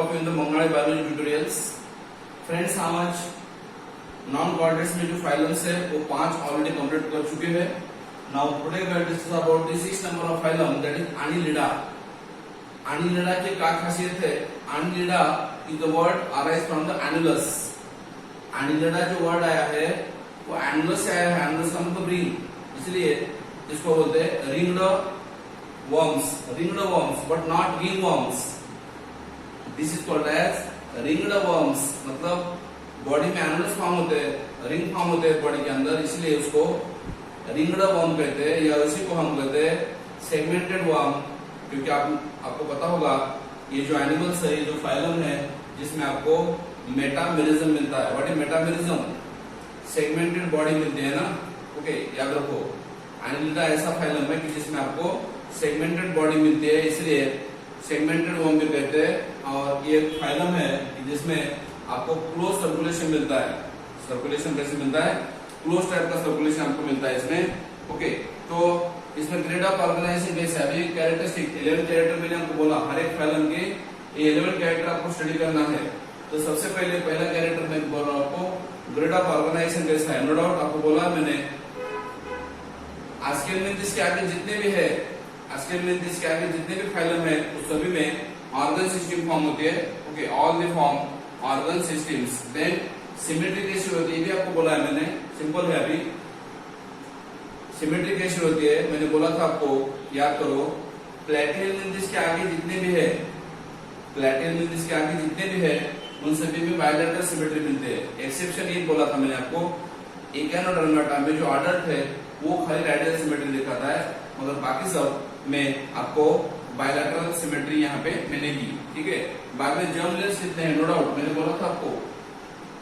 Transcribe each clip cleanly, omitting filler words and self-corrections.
of you in the Bengali biology tutorials. Friends, आज non coordinates में जो phylums है वो 5 ऑलरेडी कंप्लीट कर चुके हैं. Now today we are discuss about the 6th number of phylum that is Annelida. Annelida की क्या खासियत है? Annelida is the word arise from the annulus. Annelida जो वर्ड आया है वो annulus से आया है. annulus का मतलब रिंग, इसलिए इसको बोलते हैं ringed worms, but not ringworms. This is called as ringed worms. मतलब बॉडी में एनुलस फॉर्म होते हैं, रिंग फॉर्म होते हैं बॉडी के अंदर, इसलिए उसको रिंग्ड वर्म कहते हैं, या उसी को हम कहते हैं सेगमेंटेड वर्म. क्योंकि आपको पता होगा ये जो एनिमल्स है, ये जो फाइलम है जिसमें आपको मेटामेरिज्म मिलता है. What is metamerism? Segmented body मिलती है ना. ओके, याद रखो. एनिलिडा ऐसा फाइलम है कि जिसमें आपको सेगमेंटेड बॉडी मिलती है, इसलिए सेगमेंटेड वर्म भी कहते हैं. और ये फाइलम है जिसमें आपको क्लोज सर्कुलेशन मिलता है. सर्कुलेशन कैसे मिलता है? क्लोज टाइप का सर्कुलेशन आपको मिलता है इसमें. ओके, तो इसमें ग्रेड ऑफ ऑर्गेनाइजेशन कैसे है? अभी कैरेक्टरिस्टिक 11 कैरेक्टर मैंने आपको बोला, हर एक फाइलम के 11 कैरेक्टर आपको स्टडी करना है. तो सबसे पहला कैरेक्टर मैं बोल रहा हूँ आपको, ग्रेड ऑफ ऑर्गेनाइजेशन कैसा है. नो डाउट आपको बोला मैंने, आस्केलमेंथिस के आगे जितने भी है, आस्केलमेंथिस के आगे जितने भी फाइलम है उस सभी में ऑर्गन सिस्टम फॉर्म होती है. Okay, all the form organ systems. Then symmetry कैसी होती है, ये भी आपको बोला है मैंने, सिंपल है. अभी सिमेट्री कैसी होती है मैंने बोला था आपको, याद करो. प्लेटेलमेंथिस के आगे जितने भी है, प्लेटेलमेंथिस के आगे जितने भी है उन सभी में बायलैटरल सिमेट्री मिलते हैं. एक्सेप्शन ये बोला था मैंने आपको, इकेनोडर्माटा में जो अडल्ट है वो खाली रेडियल सिमेट्री दिखाता है, मगर बाकी सब में आपको बायलैटरल सिमेट्री यहाँ पे मिलेगी. ठीक है. बाद में जर्म लेयर्स कितने हैं? नो डाउट मैंने बोला था आपको,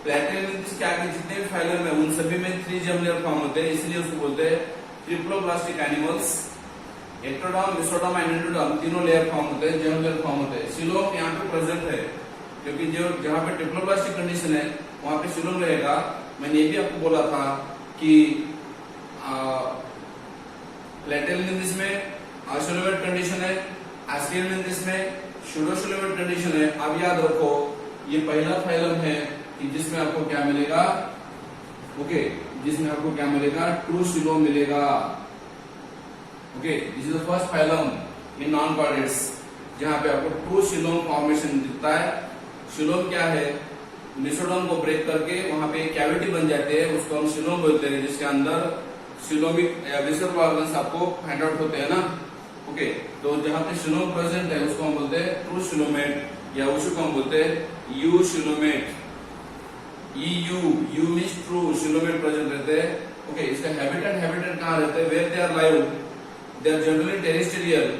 प्लेटेलमेंथिस के आगे जितने भी फाइलम है उन सभी में 3 जर्म लेयर फॉर्म होते हैं, इसलिए उसको बोलते हैं triploblastic animals. Ectoderm, mesoderm and endoderm तीनों लेयर फॉर्म होते हैं, जर्म लेयर फॉर्म होते हैं. सीलोम यहाँ पे प्रेजेंट है, क्योंकि जो जहाँ पे ट्रिप्लोब्लास्टिक कंडीशन है वहां पे सीलोम रहेगा. मैंने ये भी आपको बोला था कि प्लेटेलमेंथिस में आइसोलेटेड कंडीशन है, आस्केलमेंथिस में सूडोसोलेटेड कंडीशन है. अब याद रखो, ये पहला फाइलम है कि जिसमें आपको क्या मिलेगा? ओके, जिसमें आपको क्या मिलेगा? ट्रू सीलोम मिलेगा. Okay, this is the first phylum in non coordinates जहां पे आपको ट्रू सीलोम फॉर्मेशन दिखता है. सीलोम क्या है? मेसोडर्म को ब्रेक करके वहां पे कैविटी बन जाते हैं, उसको हम सीलोम बोलते हैं, जिसके अंदर सीलोमिक या विसरल ऑर्गन्स आपको फाइंड आउट होते हैं ना. ओके, तो जहां पे सीलोम प्रेजेंट है उसको हम बोलते हैं ट्रू सीलोमेट, या उसी को हम बोलते हैं eucoelomate. Eu means true coelomate present रहते हैं. ओके, इसका हैबिटेट कहां रहते हैं? Where they are live, they are generally terrestrial,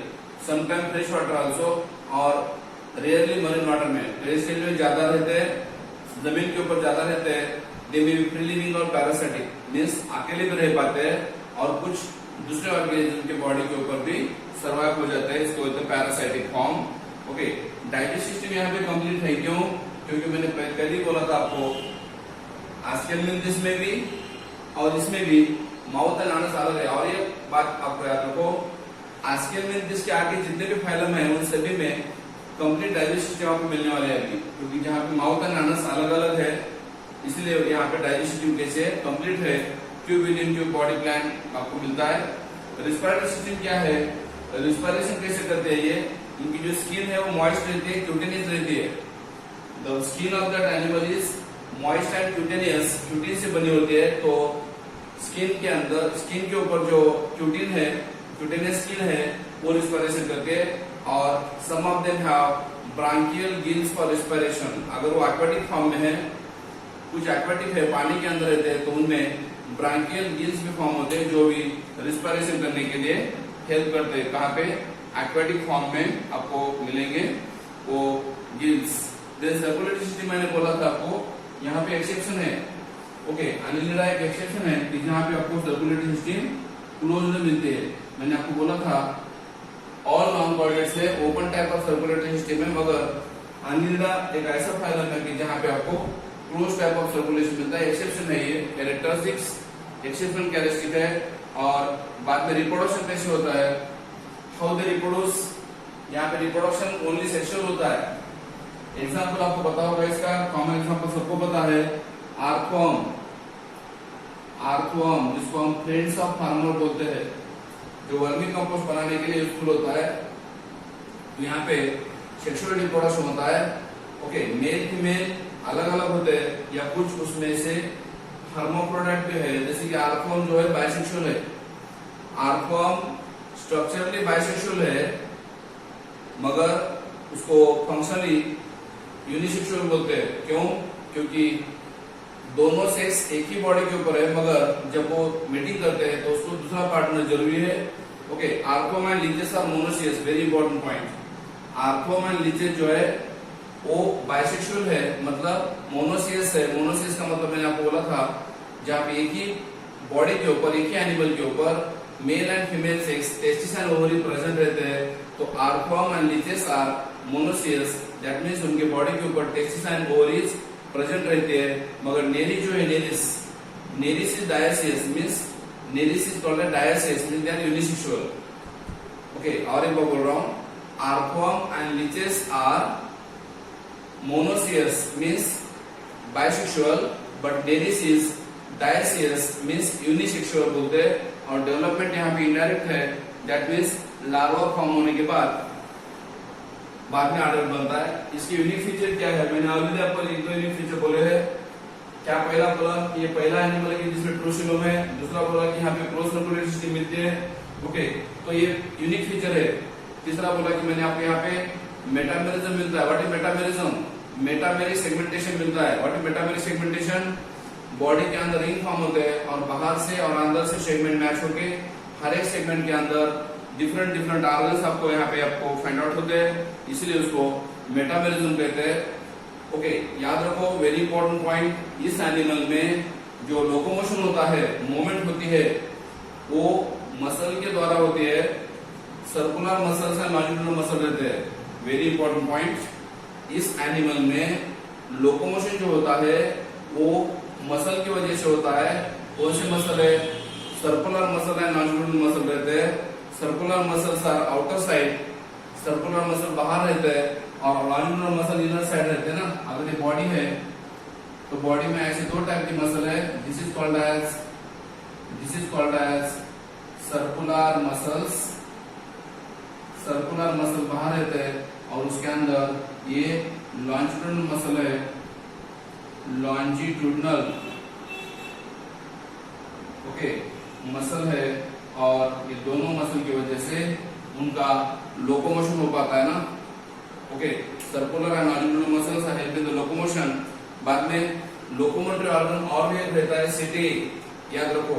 sometime fresh water also, और रेयरली मरीन वाटर में. टेरेस्ट्रियल में ज्यादा रहते हैं, जमीन के ऊपर ज्यादा रहते हैं. दे मे बी फ्री लिविंग और पैरासिटिक, मींस अकेले भी रह पाते हैं और कुछ दूसरे ऑर्गेनिज्म के बॉडी के ऊपर भी सर्वाइव हो जाता है. इसको बोलते हैं parasitic form. Okay, digestive system यहाँ पे कंप्लीट है. क्यों? क्योंकि मैंने पहले ही बोला था आपको, आस्केलमेंथिस में भी और इसमें भी माउथ एंड एनस अलग है. और ये बात आपको याद रखो, आस्केलमेंथिस के आगे जितने भी फाइलम है उन सभी में कंप्लीट डाइजेस्टिव सिस्टम आपको मिलने वाले हैं अभी, क्योंकि जहाँ पे माउथ एंड एनस अलग अलग है, इसलिए यहाँ पे डाइजेस्टिव कैसे कंप्लीट है. Tube with in tube body plan आपको मिलता है. रिस्पिरेटरी सिस्टम क्या है? रिस्पिरेशन कैसे करते हैं ये? इनकी जो स्किन है वो मॉइस्ट रहती है, क्यूटेनियस रहती है. The skin of that animal is moist and cutaneous, cutin से बनी होती है. तो स्किन के अंदर, स्किन के ऊपर जो क्यूटिन है, क्यूटेनियस स्किन है, वो रिस्पिरेशन करते हैं. और some of them have branchial gills for respiration. अगर वो एक्वाटिक फॉर्म में है, कुछ एक्वाटिक है पानी के अंदर रहते हैं, तो उनमें ब्रांकियल गिल्स भी फॉर्म होते हैं जो भी रिस्पिरेशन करने के लिए हेल्प करते हैं. कहाँ पे? एक्वाटिक फॉर्म में आपको मिलेंगे वो गिल्स. देन सर्कुलेटरी सिस्टम मैंने बोला था आपको, यहाँ पे एक्सेप्शन है. ओके, Annelida एक एक्सेप्शन है कि जहाँ पे आपको सर्कुलेटरी सिस्टम क्लोज में मिलती है. मैंने आपको बोला था ऑल नॉन कोऑर्डिनेट्स है open type of circulatory system है, मगर Annelida एक ऐसा फाइलम है कि जहाँ पे आपको क्लोज टाइप ऑफ सर्कुलेशन मिलता है. एक्सेप्शन है ये, कैरेक्टरिस्टिक्स एक्सेप्शन कैरेक्टरिस्टिक है. और बाद में रिप्रोडक्शन कैसे होता है? How they reproduce? यहाँ पे रिप्रोडक्शन ओनली सेक्सुअल होता है. एग्जाम्पल आपको पता होगा इसका, कॉमन एग्जाम्पल सबको पता है, आर्थवर्म, आर्थवर्म जिसको हम फ्रेंड्स ऑफ फार्मर बोलते हैं, जो वर्मी कंपोस्ट बनाने के लिए यूजफुल होता है। तो यहाँ पे सेक्सुअल रिप्रोडक्शन होता है, ओके, मेल फीमेल अलग अलग होते हैं या कुछ उसमें से हर्मोफ्रोडाइट भी है, जैसे कि आर्थवर्म जो है बाइसेक्सुअल है, आर्थवर्म स्ट्रक्चरली बाइसेक्सुअल है मगर उसको फंक्शनली यूनिसेक्सुअल बोलते हैं। क्यों? क्योंकि दोनों सेक्स एक ही बॉडी के ऊपर है मगर जब वो मीटिंग करते हैं तो उसको दूसरा पार्टनर जरूरी है। Okay, earthworm and leeches are monoecious, very important point. Earthworm and leeches जो है वो बाइसेक्सुअल है, मतलब मोनोसियस है। मोनोसियस का मतलब मैंने आपको बोला था जहाँ पे एक ही बॉडी के ऊपर, एक ही एनिमल के ऊपर male and female sex testis and ovary present रहते हैं। तो earthworm and leeches are monoecious, that means उनके बॉडी के ऊपर टेस्टिस एंड ओवरीज प्रेजेंट रहते हैं। मगर नेरी जो है, Nereis is dioecious, means Nereis is called dioecious, means they are unisexual. Okay, और एक बार बोल रहा हूँ, earthworm and leeches are monoecious means bisexual, but Nereis is dioecious means unisexual बोलते हैं। और डेवलपमेंट यहाँ पे इनडायरेक्ट है, दैट मीन्स लार्वा फॉर्म होने के बाद में अडल्ट बनता है। इसके यूनिक फीचर क्या है? मैंने ऑलरेडी आपको एक दो यूनिक फीचर बोले हैं। क्या पहला बोला कि ये पहला एनिमल है जिसमें ट्रूसिलोम है, दूसरा बोला कि यहाँ पे क्रॉस सर्कुलेटरी सिस्टम मिलती है। ओके, तो ये यूनिक फीचर है। तीसरा बोला कि मैंने आपको यहाँ पे मेटामेरिज्म मिलता है। What is metamerism? Metameric segmentation मिलता है। What is metameric segmentation? Body के अंदर रिंग फॉर्म होते हैं और बाहर से और अंदर से सेगमेंट मैच होके हर एक सेगमेंट के अंदर डिफरेंट ऑर्गन्स आपको यहाँ पे आपको फाइंड आउट होते हैं, इसलिए उसको मेटामेरिज्म कहते हैं। ओके, याद रखो, वेरी इंपॉर्टेंट पॉइंट, इस एनिमल में जो लोकोमोशन होता है, मूवमेंट होती है, वो मसल के द्वारा होती है। Circular muscles and longitudinal muscle रहते हैं। वेरी इंपॉर्टेंट पॉइंट, इस एनिमल में लोकोमोशन जो होता है वो मसल की वजह से होता है। कौन से मसल है? Circular muscle and longitudinal muscle रहते हैं। Circular muscles are outer side, circular muscle बाहर रहते हैं और लॉन्जिट्यूडिनल मसल इनर साइड रहते हैं ना। अगर ये बॉडी है तो बॉडी में ऐसे दो टाइप की मसल है, this is called as circular muscles. Circular muscle बाहर रहते हैं और उसके अंदर ये लॉन्जिट्यूडिनल मसल है, लॉन्जिट्यूडिनल ओके मसल है। और ये दोनों मसल की वजह से उनका लोकोमोशन हो पाता है ना। Okay, circular and longitudinal muscles are helping the locomotion. बाद में लोकोमोटरी ऑर्गन और भी एक रहता है, सिटे। याद रखो,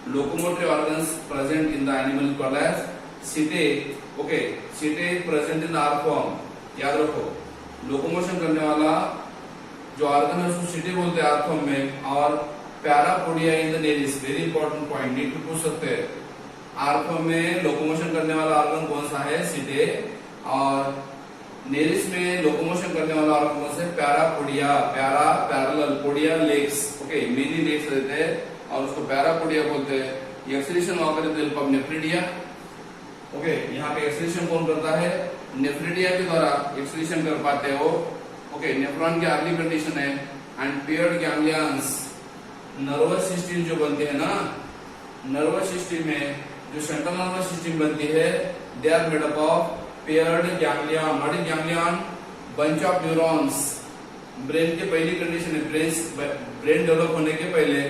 locomotory organs present in the animal called as setae. Okay, setae present in the earthworm. याद रखो, लोकोमोशन करने वाला जो ऑर्गन है उसको सिटे बोलते हैं आर्थवर्म में। और parapodia in the Nereis, very important point, need to पूछ सकते हैं। आर्थवर्म में लोकोमोशन करने वाला ऑर्गन कौन सा है? सिटे। और नेरिस में लोकोमोशन करने वाला ऑर्गन कौन सा है? Parapodia. Para parallel, podia legs. Okay, many legs रहते हैं और उसको पैरापोडिया बोलते हैं। Excretion occur with help of nephridia. Okay, यहाँ पे एक्सक्रीशन कौन करता है? नेफ्रिडिया के द्वारा एक्सक्रीशन कर पाते हो। ओके, नेफ्रॉन की अर्ली कंडीशन है। And paired ganglions, nervous system जो बनती है ना, नर्वस सिस्टम में जो सेंट्रल नर्वस सिस्टम बनती है, they are made up of paired ganglion. What is ganglion? Bunch of neurons. Brain की पहली कंडीशन है, ब्रेन डेवलप होने के पहले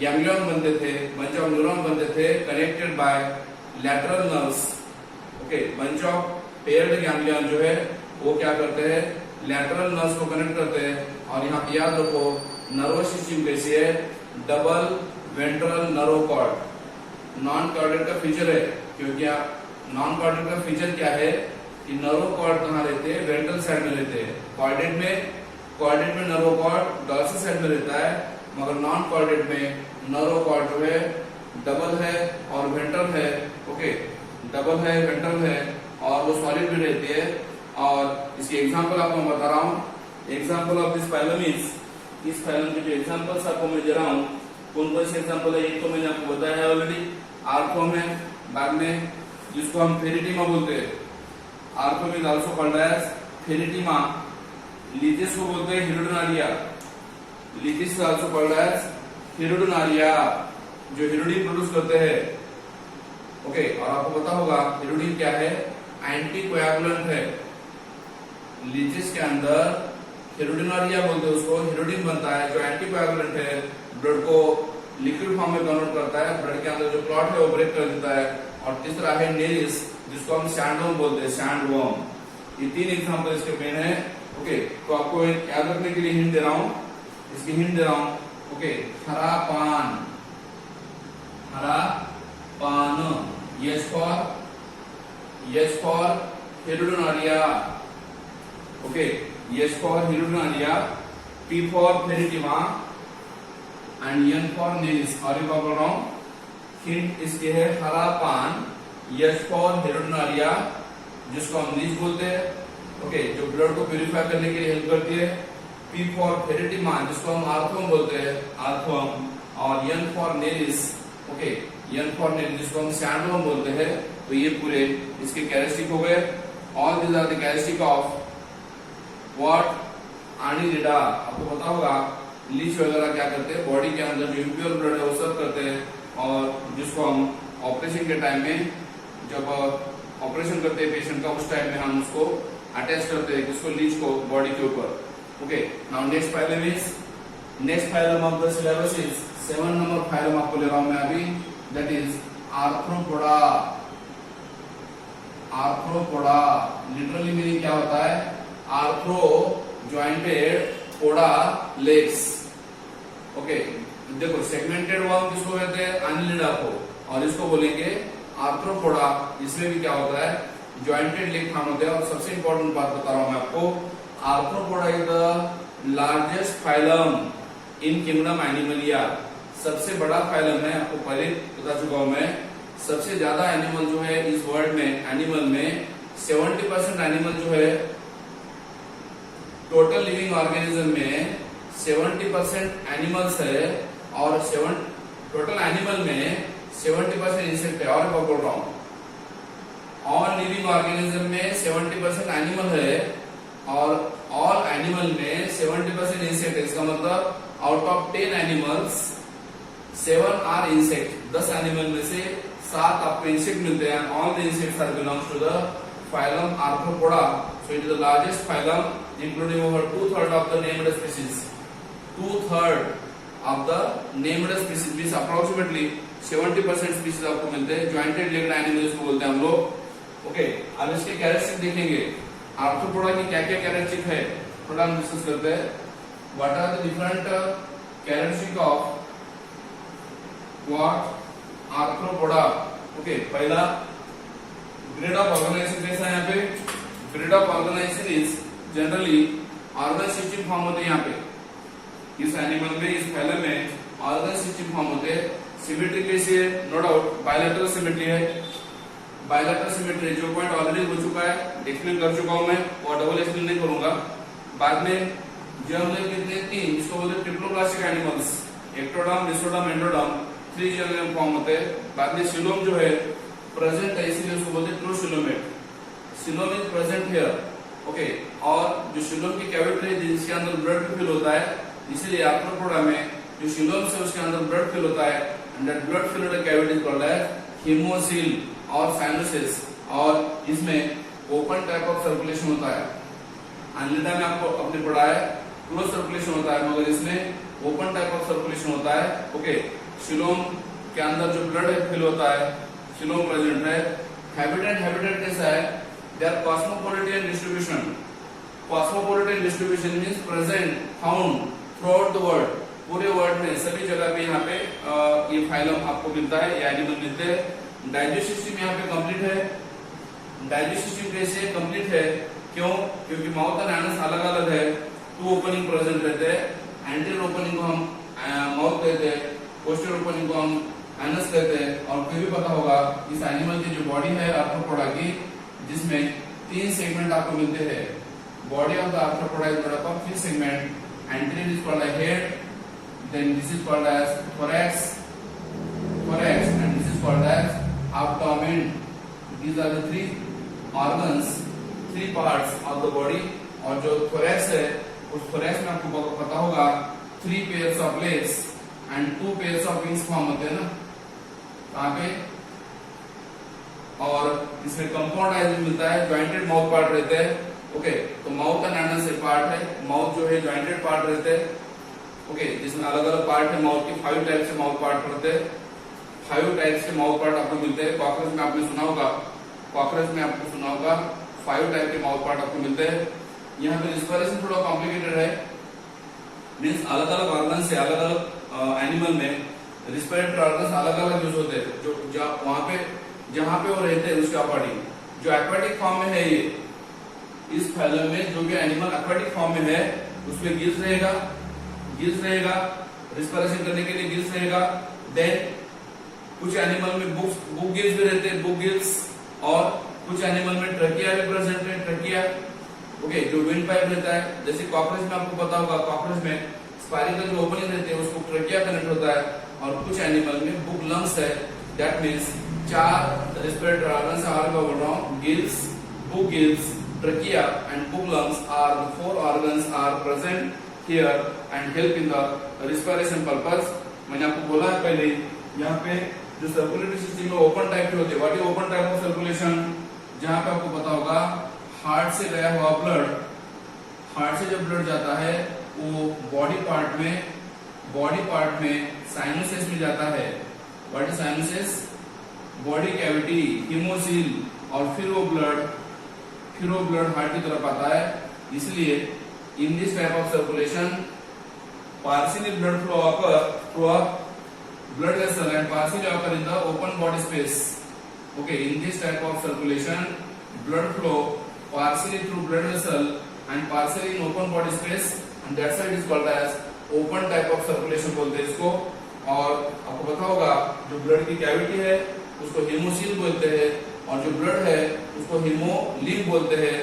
गैंग्लियन बनते थे, बंच ऑफ न्यूरॉन बनते थे, connected by lateral nerves. Okay, bunch of paired ganglion जो है वो क्या करते हैं? लैटरल नर्व्स को कनेक्ट करते हैं। और यहाँ पे याद रखो, नर्वस सिस्टम कैसी है? Double ventral nerve cord. Non chordate का फीचर है, क्योंकि नॉन कॉर्डेड का फीचर क्या है कि नर्व कॉर्ड कहाँ रहते हैं? वेंट्रल साइड में रहते हैं। कॉर्डेड में नर्व कॉर्ड डॉर्सल साइड में रहता है, मगर नॉन कॉर्डेड में नर्व कॉर्ड जो है डबल है और वेंट्रल है। ओके, डबल है, वेंट्रल है और वो सॉलिड में रहती है। और इसकी एग्जांपल आपको मैं बता रहा हूँ। Example of this phylum is, इस फाइलम के जो एग्जांपल्स आपको मैं दे रहा हूँ कौन कौन से एग्जांपल है? एक तो मैंने आपको बताया है ऑलरेडी, आर्थवर्म है। बाद में जिसको हम फेरिटीमा बोलते हैं, earthworm is also called as Pheretima, leeches को बोलते हैं Hirudinaria, leeches is also called as Hirudinaria, जो हिरुडिन प्रोड्यूस करते हैं। ओके, और आपको पता होगा हिरुडिन क्या है, एंटीकोएगुलेंट है। लीजिस के अंदर हिरुडिनालिया बोलते हैं उसको, हिरुडिन बनता है जो एंटीकोएगुलेंट है, ब्लड को लिक्विड फॉर्म में कन्वर्ट करता है, ब्लड के अंदर जो क्लॉट है वो ब्रेक कर देता है। और तीसरा है नेरिस, जिसको हम सैंडवर्म बोलते हैं, सैंडवर्म। ये तीन एग्जांपल इसके मेन है। ओके, तो आपको याद रखने के लिए हिंट दे रहा हूं, इसकी हिंट दे रहा हूं। ओके, हरा पान, हरा पान, yes for Hirudinaria. Okay, yes for Hirudinaria, P for Pheretima and N for Nereis. और एक बोल रहा हूं, हिंट इसके है हरा पान, यस फॉर हिरुडिनालिया, जिसको हम लीच बोलते हैं। ओके, जो ब्लड को प्यूरिफाई करने के लिए हेल्प करती है। पी फॉर फेरिटिमा, जिसको हम आर्थोम बोलते हैं, आर्थोम। और N for Nereis, okay, N for Nereis, जिसको हम सैंडवर्म बोलते हैं। तो ये पूरे इसके कैरेक्टरिस्टिक हो गए। All these are the characteristic of what, Annelida. आपको पता होगा लीच वगैरह क्या करते हैं, बॉडी के अंदर जो इम्प्योर ब्लड है वो सर्व करते हैं, और जिसको हम ऑपरेशन के टाइम में, जब ऑपरेशन करते हैं पेशेंट का, उस टाइम में हम उसको अटैच करते हैं, उसको लीच को बॉडी के ऊपर। Okay, now next phylum is, next phylum of the syllabus is 7 number phylum आपको ले रहा हूं मैं अभी, that is arthropoda. Arthropoda literally meaning क्या होता है, आर्थ्रो जॉइंटेड, पोडा लेग्स। ओके, देखो सेगमेंटेड वर्म किसको कहते हैं, एनिलिडा को, और इसको बोलेंगे आर्थ्रोपोडा। इसमें भी क्या होता है, जॉइंटेड लेग फॉर्म होते हैं। और सबसे इंपॉर्टेंट बात बता रहा हूं मैं आपको, arthropoda is the largest phylum in kingdom Animalia. सबसे बड़ा फाइलम है, आपको पहले बता चुका हूं मैं। सबसे ज्यादा एनिमल जो है इस वर्ल्ड में, एनिमल में 70% एनिमल जो है, टोटल लिविंग ऑर्गेनिज्म में 70% एनिमल्स है, और टोटल एनिमल में 70% इंसेक्ट है। और मैं बोल रहा हूं, ऑल लिविंग ऑर्गेनिज्म में 70% एनिमल है, और ऑल एनिमल में 70% इंसेक्ट है। इसका मतलब out of 10 animals 7 are insect. 10 animal में से 7 आपको इंसेक्ट मिलते हैं। All the insects are belongs to the phylum Arthropoda. So it is the largest phylum, including over 2/3 of the named species. 2/3 of the named species means approximately 70% species आपको मिलते हैं। Jointed legged animals को बोलते हैं हम लोग। Okay, अब इसके कैरेक्टरिस्टिक देखेंगे, आर्थ्रोपोडा की क्या क्या कैरेक्टरिस्टिक है, थोड़ा हम डिस्कस करते हैं। What are the different characteristic of what, Arthropoda. Okay, पहला ग्रेड ऑफ ऑर्गेनाइजेशन कैसा है, यहाँ पे grade of organization is generally organ system form होते हैं। यहाँ पे इस एनिमल में, इस फैलम में ऑर्गन सिस्टम फॉर्म होते हैं। सिमेट्री कैसी है, नो डाउट बायलैटरल सिमेट्री है। बायलैटरल सिमेट्री जो पॉइंट ऑलरेडी हो चुका है, एक्सप्लेन कर चुका हूं मैं, और डबल एक्सप्लेन नहीं करूंगा। बाद में जो हम लोग कितने 3, जिसको बोलते हैं ट्रिप्लोप्लास्टिक animals, ectoderm, mesoderm, endoderm, 3 general form होते हैं। बाद में सिलोम जो है प्रेजेंट है, इसीलिए उसको बोलते हैं true coelomate. Coelom is present here. Okay, और जो सिलोम की कैविटी है जिसके अंदर ब्लड फिल होता है, इसीलिए आर्थ्रोपोडा में जो सिलोम से उसके अंदर ब्लड फिल होता है, and that blood filled cavity is called as haemocoel और साइनोसिस। और इसमें ओपन टाइप ऑफ सर्कुलेशन होता है। एनिलिडा में आपको अपने पढ़ा है क्लोज सर्कुलेशन होता है, मगर इसमें ओपन टाइप ऑफ सर्कुलेशन होता है। ओके, सिलोम के अंदर जो ब्लड है फिल होता है, सिलोम प्रेजेंट है। हैबिटेट कैसा है, they are cosmopolitan distribution. Cosmopolitan distribution means present, found throughout the world. पूरे वर्ल्ड में सभी जगह पे यहाँ पे ये फाइलम आपको मिलता है, ये एनिमल मिलते हैं। डाइजेस्टिव सिस्टम यहाँ पे कंप्लीट है। डाइजेस्टिव सिस्टम कैसे कंप्लीट है, क्यों, क्योंकि माउथ और एनस अलग अलग है, 2 ओपनिंग प्रेजेंट रहते हैं। एंटीरियर ओपनिंग को हम माउथ कहते हैं, पोस्टीरियर ओपनिंग को हम एनस कहते हैं। और फिर भी पता होगा इस एनिमल की जो बॉडी है आर्थ्रोपोडा की, जिसमें 3 सेगमेंट आपको मिलते हैं। Body of the Arthropoda is made up of 3 segment. Anterior is called as head, then this is called as thorax, and this is called as abdomen. These are the 3 organs, 3 parts of the body, और जो thorax है उस thorax में आपको पता होगा 3 pairs of legs and 2 pairs of wings form होते हैं ना, कहाँ पे, और इसमें कंपाउंड आइज मिलता है, ज्वाइंटेड माउथ पार्ट रहते हैं। ओके, तो माउथ एंड एनस एक पार्ट है, माउथ जो है ज्वाइंटेड पार्ट रहते हैं। ओके, जिसमें अलग अलग पार्ट है माउथ के, 5 टाइप से माउथ पार्ट पड़ते हैं, 5 टाइप से माउथ पार्ट आपको मिलते हैं। कॉकरोच में आपने सुना होगा, कॉकरोच में आपको सुना होगा 5 टाइप के माउथ पार्ट आपको मिलते हैं। यहाँ पे रिस्पिरेशन थोड़ा कॉम्प्लिकेटेड है, मीन्स अलग अलग ऑर्गन से, अलग अलग एनिमल में रिस्पिरेटरी ऑर्गन अलग अलग यूज होते हैं, जो वहां पे जहां पे वो रहते हैं उसके अकॉर्डिंग। जो एक्वाटिक फॉर्म में है, ये इस फैलम में जो भी एनिमल एक्वाटिक फॉर्म में है उसमें गिल्स रहेगा, रिस्पिरेशन करने के लिए गिल्स रहेगा। देन कुछ एनिमल में बुक गिल्स भी रहते हैं, बुक गिल्स, और कुछ एनिमल में ट्रकिया भी प्रेजेंट है, ट्रकिया। ओके, जो विंड पाइप रहता है, जैसे कॉकरोच में आपको पता होगा, कॉकरोच में स्पाइरल जो ओपनिंग रहती है उसको ट्रकिया कनेक्ट होता है, और कुछ एनिमल में बुक लंग्स है। That means 4 respiratory organs are, बोल रहा हूँ, gills, book gills, trachea and book lungs are the 4 organs are present here and help in the respiration purpose। मैंने आपको बोला है पहले, यहाँ पे जो सर्कुलेटरी सिस्टम में ओपन टाइप के होते हैं, what is open type of circulation, जहाँ पे आपको पता होगा हार्ट से गया हुआ ब्लड, हार्ट से जब ब्लड जाता है वो बॉडी पार्ट में साइनसेस में जाता है। What is sinuses, body cavity, haemocoel, और फिर वो ब्लड हार्ट की तरफ आता है। इसलिए in this type of circulation partially blood flow occur through a blood vessel and partially occur in the open body space। Okay, in this type of circulation blood flow partially through blood vessel and partially in open body space, and that's why it is called as open type of circulation बोलते हैं इसको। और आपको पता होगा जो blood की cavity है उसको हीमोसील बोलते हैं, और जो ब्लड है उसको हीमोलिम्फ बोलते हैं।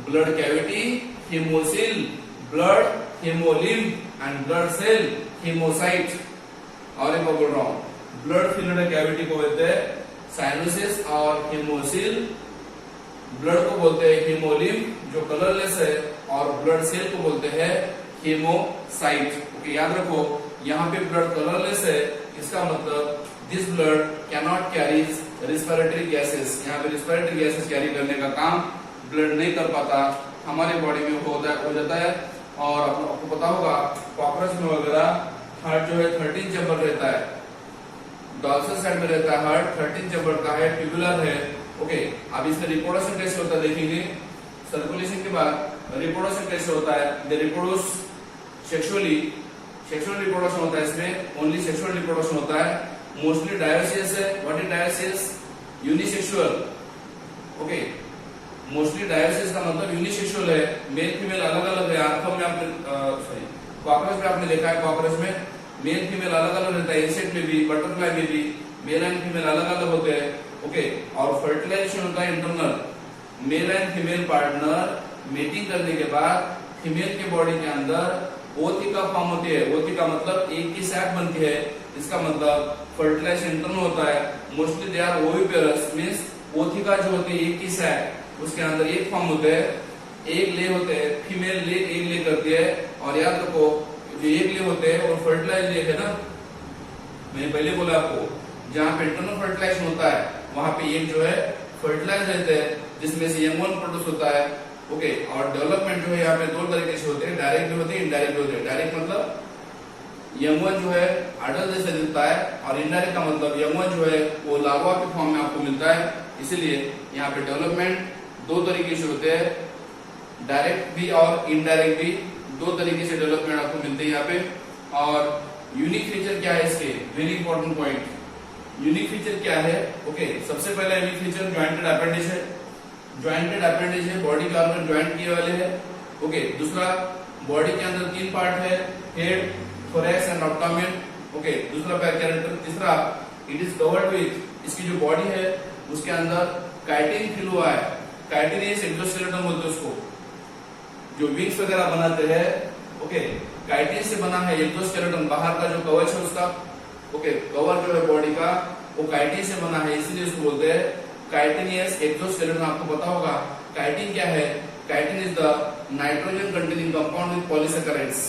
Blood cavity, haemocoel, blood, haemolymph and blood cell, haemocyte. और एक बार बोल रहा हूँ, ब्लड फिल्ड कैविटी को बोलते हैं साइनसेस और हीमोसील, ब्लड को बोलते हैं हीमोलिम्फ जो कलरलेस है, और ब्लड सेल को बोलते हैं हीमोसाइट। ओके, याद रखो, यहाँ पे ब्लड कलरलेस है, इसका मतलब this blood cannot carries respiratory gases. यहाँ पे रिस्पिरेटरी गैसेस कैरी करने का काम ब्लड नहीं कर पाता, हमारे बॉडी में हो जाता है। और आपको पता होगा कॉकरोच में वगैरह हार्ट जो है 13 चैम्बर रहता है, डॉर्सल साइड में रहता है हार्ट, 13 चैम्बर का है, ट्यूबुलर है। ओके, अब इसमें रिप्रोडक्शन कैसे होता है देखेंगे। सर्कुलेशन के बाद रिप्रोडक्शन कैसे होता है, they reproduce sexually, sexual reproduction होता है इसमें, ओनली सेक्सुअल रिप्रोडक्शन होता है। मोस्टली डायोसियस है। What is dioecious, unisexual. Okay, mostly dioecious का मतलब यूनिसेक्सुअल है, मेल फीमेल अलग अलग है। आंखों में आपने कॉकरोच में आपने देखा है, कॉकरोच में मेल फीमेल अलग अलग रहता है, इंसेक्ट में भी, बटरफ्लाई में भी मेल एंड फीमेल अलग अलग होते हैं। ओके, और फर्टिलाइजेशन होता है internal, mail and female partner meeting करने के बाद फीमेल के बॉडी के अंदर ओथिका फॉर्म होती है। ओथिका मतलब एक की सैक बनती है, इसका मतलब फर्टिलाइजेशन इंटरनल होता है। Mostly they are oviparous, means ootheca जो होती है एक की सैक, उसके अंदर एक फॉर्म होते हैं, एक ले होते हैं, फीमेल ले एक ले करती है। और याद रखो जो एक ले होते हैं वो फर्टिलाइज ले है ना, मैंने पहले बोला आपको, जहाँ पे इंटरनल फर्टिलाइजेशन होता है वहां पे एक जो है फर्टिलाइज रहते हैं, जिसमें से यंग वन प्रोड्यूस होता है। ओके, और डेवलपमेंट जो है यहाँ पे 2 तरीके से होते हैं, डायरेक्ट भी होते हैं, इनडायरेक्ट भी होते हैं। डायरेक्ट मतलब यंग वन जो है अडल्ट जैसे दिखता है, और इनडायरेक्ट का मतलब यंग वन जो है वो लार्वा के फॉर्म में आपको मिलता है। इसीलिए यहाँ पे डेवलपमेंट 2 तरीके से होते हैं, डायरेक्ट भी और इनडायरेक्ट भी, 2 तरीके से डेवलपमेंट आपको मिलते हैं यहाँ पे। और यूनिक फीचर क्या है इसके, very important point, unique feature क्या है। ओके, सबसे पहला यूनिक फीचर ज्वाइंटेड अपेंडेज है। ज्वाइंटेड अपेंडेज है, बॉडी के ऑर्गन ज्वाइंट किए वाले हैं। ओके, दूसरा बॉडी के अंदर 3 पार्ट है, head, thorax and abdomen. Okay, दूसरा कैरेक्टर। तीसरा, इट इज कवर्ड विथ, इसकी जो बॉडी है उसके अंदर काइटिन फिल हुआ है, काइटिनियस एक्सोस्केलेटन बोलते हैं उसको, जो विंग्स वगैरह बनाते हैं। ओके, काइटिन से बना है एक्सोस्केलेटन, बाहर का जो कवच है उसका। ओके, कवर जो है बॉडी का वो काइटिन से बना है, इसीलिए उसको बोलते हैं काइटिनियस एक्सोस्केलेटन। आपको पता होगा काइटिन क्या है? Chitin is the nitrogen containing compound with polysaccharides.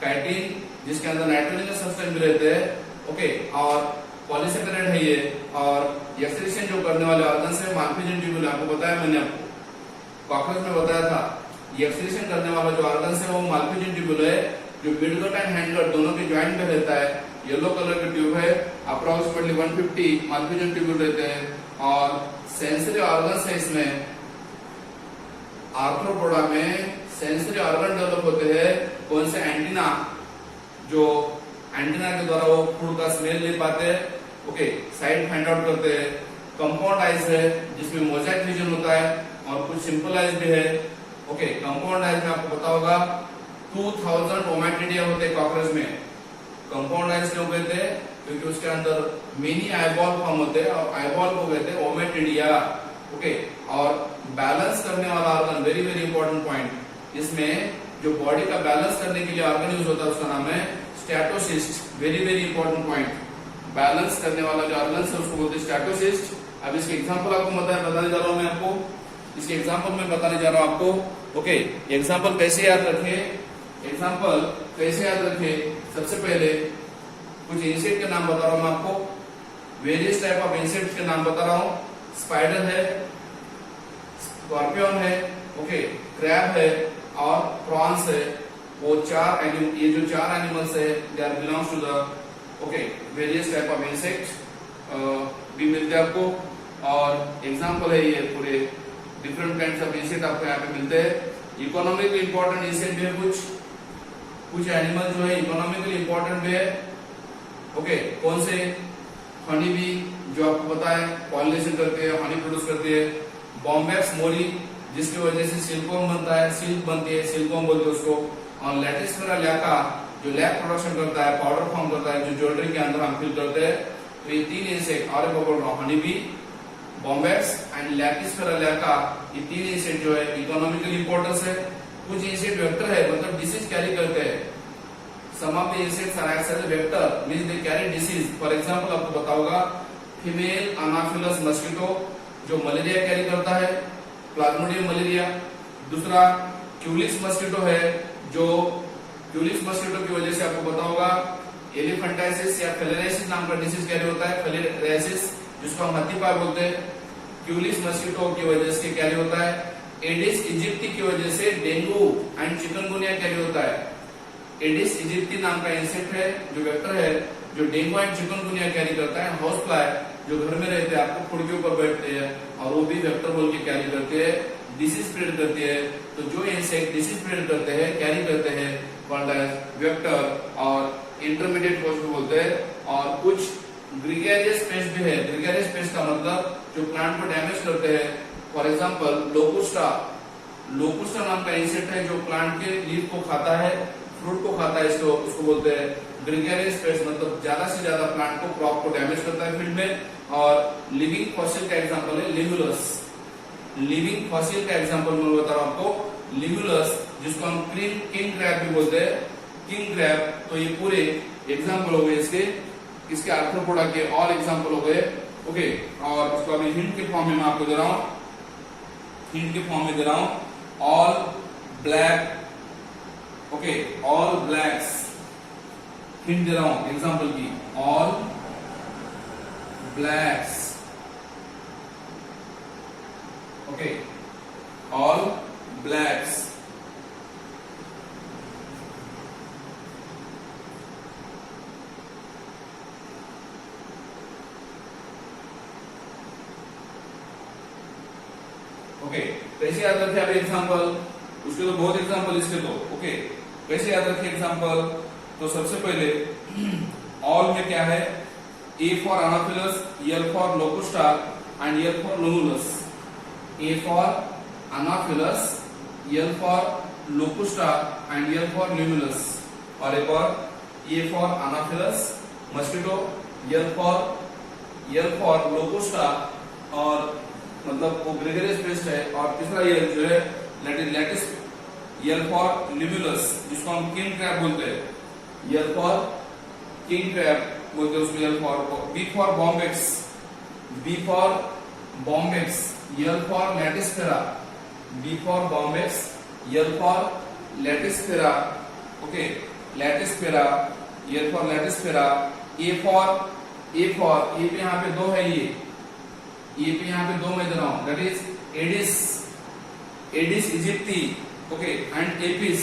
Chitin जिसके अंदर नाइट्रोजन के सब्सटेंस भी रहते हैं, ओके, और पॉलीसैकेराइड है ये, और एक्सक्रीशन जो करने वाले ऑर्गन है माल्पिजियन ट्यूब्यूल, आपको बताया मैंने, आपको कॉकरोच में बताया था, ये एक्सक्रीशन करने वाला जो ऑर्गन है वो माल्पिजियन ट्यूब्यूल है, जो मिडगट एंड हैंडगट दोनों के ज्वाइंट में रहता है। येलो कलर का ट्यूब है, अप्रोक्सीमेटली 150 माल्पिजियन ट्यूब्यूल रहते हैं, और सेंसरी ऑर्गन्स है इसमें। आर्थ्रोपोडा में सेंसरी ऑर्गन डेवलप होते हैं, कौन से? एंटीना, जो एंटीना के द्वारा वो फूड का स्मेल ले पाते हैं, ओके, साइड फाइंड आउट करते हैं। कंपाउंड आइज है जिसमें मोजाइक रीजन होता है, और कुछ सिंपल आइज भी है, ओके। कंपाउंड आइज में आपको पता होगा 2000 ओमेटिडिया होते हैं कॉकरोच में। कंपाउंड आइज क्यों कहते हैं? क्योंकि उसके अंदर मिनी आईबॉल फॉर्म होते हैं, और आईबॉल को कहते हैं ओमेटिडिया, ओके। और बैलेंस करने वाला organ, very very important point, इसमें जो बॉडी का बैलेंस करने के लिए ऑर्गन यूज होता है उसका नाम है statocyst. Very very important point, balance करने वाला जो ऑर्गन है उसको बोलते हैं स्टैटोसिस्ट। अब इसके एग्जांपल आपको बताने जा रहा हूं मैं आपको, इसके एग्जांपल में बताने जा रहा हूं आपको, ओके। एग्जांपल कैसे याद रखे? एग्जांपल कैसे याद रखे? सबसे पहले कुछ इंसेक्ट के नाम बता रहा हूं मैं आपको, वेरियस टाइप ऑफ इंसेक्ट के नाम बता रहा हूं। स्पाइडर है, स्कॉर्पियन है, ओके, क्रैब है, और प्रॉन्स है। वो ये जो चार एनिमल्स है, they are belongs to the, okay, various type of insect भी मिलते हैं आपको। और एग्जांपल है ये पूरे डिफरेंट काइंड्स ऑफ इंसेक्ट आपको यहाँ पे मिलते हैं। इकोनॉमिकली इंपॉर्टेंट इंसेक्ट भी है, कुछ एनिमल जो है इकोनॉमिकली इंपॉर्टेंट भी है, ओके। कौन से? हनी बी, जो आपको पता है पॉलिनेशन करते हैं, हनी प्रोड्यूस करते हैं। बॉम्बैक्स मोली, जिसकी वजह से सिल्कवॉर्म बनता है, सिल्क बनती है, सिल्कवॉर्म बोलते हैं उसको। और लैटिस्फेरा लैका, जो लैक प्रोडक्शन करता है, पाउडर फॉर्म करता है, जो ज्वेलरी के अंदर हम फिल करते हैं। तो ये तीन इंसेक्ट, और एक बोल रहा हूँ, हनी बी, बॉम्बैक्स एंड लैटिस्फेरा लैका, ये तीन इंसेक्ट जो है इकोनॉमिकली इंपॉर्टेंस है। कुछ इंसेक्ट वेक्टर है, मतलब डिसीज कैरी करते हैं। Some of the insects are acts as a vector, means they carry disease. For example, आपको बताऊंगा फीमेल अनाफिलस मस्किटो, जो मलेरिया कैरी करता है, प्लाज्मोडियम मलेरिया। दूसरा क्यूलिक्स मस्किटो है, जो क्यूलिक्स मस्किटो की वजह से आपको पता होगा एलिफेंटाइसिस या फिलेरियासिस नाम का डिसीज कैरी होता है, फिलेरियासिस, जिसको हम हत्तीपाय बोलते हैं। क्यूलिक्स मस्किटो की वजह से कैरी होता है। एडिस इजिप्टी की वजह से डेंगू एंड चिकनगुनिया कैरी होता है। एडिस इजिप्टी नाम का इंसेक्ट है, जो वेक्टर है, जो डेंगू एंड चिकनगुनिया कैरी करता है। हाउस फ्लाई, जो घर में रहते हैं, आपको खुद के ऊपर बैठते हैं, और वो भी वेक्टर बोल के कैरी करते हैं, डिसीज स्प्रेड करते हैं। तो जो इंसेक्ट डिसीज स्प्रेड करते हैं, कैरी करते हैं, कॉल्ड एज वेक्टर, और इंटरमीडिएट फोर्स भी बोलते हैं। और कुछ ग्रीगेरियस पेस्ट भी है। ग्रीगेरियस पेस्ट का मतलब जो प्लांट को डैमेज करते हैं। फॉर एग्जाम्पल लोकुस्टा, लोकुस्टा नाम का इंसेक्ट है, जो प्लांट के लीफ को खाता है, फ्रूट को खाता है, उसको बोलते हैं ग्रीगेरियस पेस्ट, मतलब ज्यादा से ज्यादा प्लांट को, क्रॉप को डैमेज करता है फील्ड में। और लिविंग फॉसिल का एग्जांपल है लिमुलस। लिविंग फॉसिल का एग्जांपल मैं बता रहा हूं आपको, लिमुलस, जिसको हम किंग क्रैब भी बोलते हैं, किंग क्रैब। तो ये पूरे एग्जांपल हो गए इसके आर्थ्रोपोडा के, और एग्जांपल हो गए, ओके। और इसको अभी हिंट के फॉर्म में मैं आपको दे रहा हूं, हिंट के फॉर्म में दे रहा हूं। All black, okay, all blacks, hint दे रहा हूं एग्जांपल की, all blacks, okay, all blacks. Okay, कैसे याद रखे आप एग्जांपल? उसके तो बहुत एग्जांपल इसके तो, ओके। कैसे याद रखे एग्जांपल? तो सबसे पहले ऑल में क्या है? A for Anopheles, L for Locusta and L for Limulus. A for Anopheles, L for Locusta and L for Limulus. और एक और A for Anopheles mosquito, L for Locusta, और मतलब वो ग्रेगरियस पेस्ट है। और तीसरा ये जो है लैटिस, एल फॉर लिमुलस, जिसको हम किंग क्रैब बोलते हैं, एल फॉर किंग क्रैब बोलते हैं उसको। L for B for Bombyx, B for Bombyx, L for Latisphera, B for bombex, L for latispera, okay, latispera, L for latispera, A पे यहाँ पे दो है ये, A पे यहाँ पे दो मैं दे रहा हूँ, that is Aedes aegypti, okay, and Aedes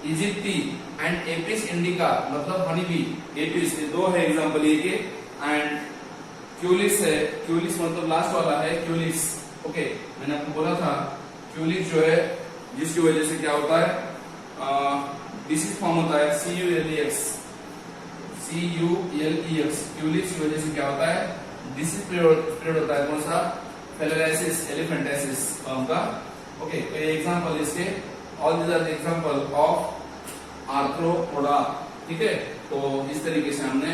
aegypti and Apis indica, मतलब हनी बी, Apis, ये दो है एग्जाम्पल ये के, एंड क्यूलिस है, क्यूलिस मतलब लास्ट वाला है क्यूलिस, ओके, मैंने आपको बोला था क्यूलिस जो है जिसकी वजह से क्या होता है, डिसीज फॉर्म होता है CULEX, क्यूलिस की वजह से क्या होता है, डिसीज स्प्रेड होता है, कौन सा, फेलराइसिस एलिफेंटाइसिस का, ओके, तो ये एग्जांपल इसके, all these are the example of Arthropoda, ठीक है। तो इस तरीके से हमने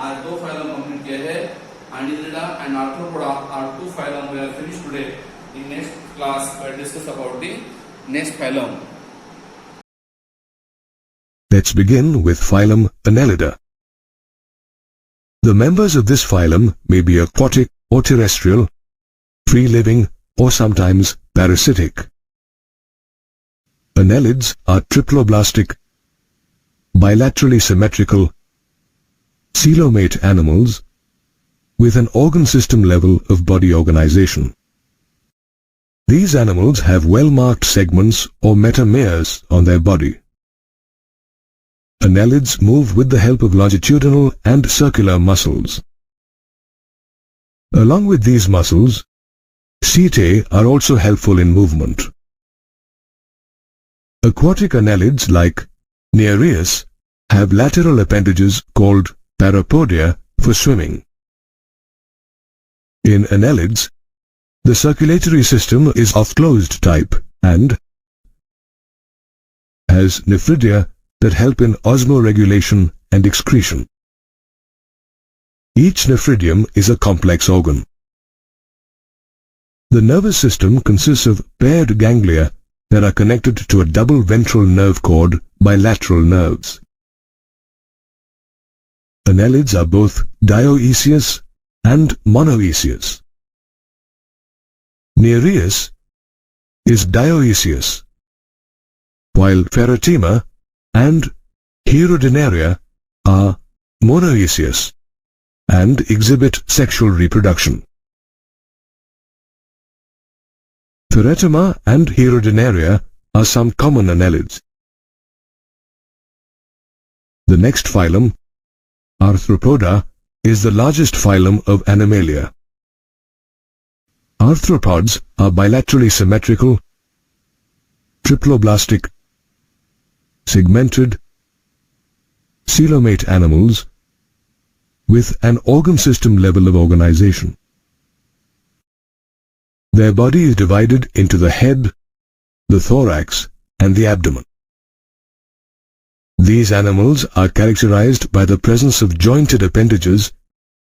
आज दो फाइलम कंप्लीट किया है, Annelida and Arthropoda are two phylum. We are finished today. In next class, we will discuss about the next phylum. Let's begin with phylum Annelida. The members of this phylum may be aquatic or terrestrial, free-living or sometimes parasitic. Annelids are triploblastic, bilaterally symmetrical, coelomate animals with an organ system level of body organization. These animals have well-marked segments or metameres on their body. Annelids move with the help of longitudinal and circular muscles. Along with these muscles, setae are also helpful in movement. Aquatic annelids like Nereus have lateral appendages called parapodia for swimming. In annelids, the circulatory system is of closed type and has nephridia that help in osmoregulation and excretion. Each nephridium is a complex organ. The nervous system consists of paired ganglia that are connected to a double ventral nerve cord by lateral nerves. Annelids are both dioecious and monoecious. Nereus is dioecious, while Pheretima and Hierodinaria are monoecious and exhibit sexual reproduction. Pheretima and Hierodinaria are some common annelids. The next phylum, Arthropoda, is the largest phylum of Animalia. Arthropods are bilaterally symmetrical, triploblastic, segmented, coelomate animals with an organ system level of organization. Their body is divided into the head, the thorax, and the abdomen. These animals are characterized by the presence of jointed appendages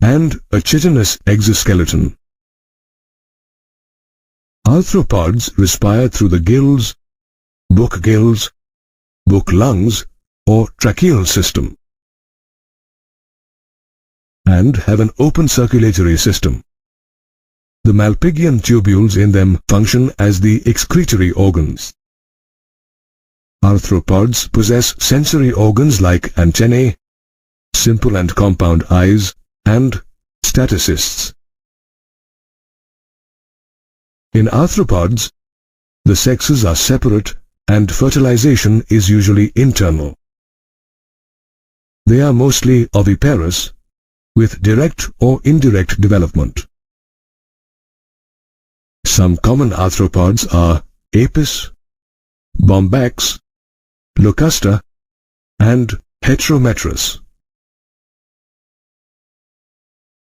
and a chitinous exoskeleton. Arthropods respire through the gills, book lungs, or tracheal system, and have an open circulatory system. The Malpighian tubules in them function as the excretory organs. Arthropods possess sensory organs like antennae, simple and compound eyes, and statocysts. In arthropods, the sexes are separate and fertilization is usually internal. They are mostly oviparous, with direct or indirect development. Some common arthropods are Apis, Bombax, Locusta, and Heterometrus.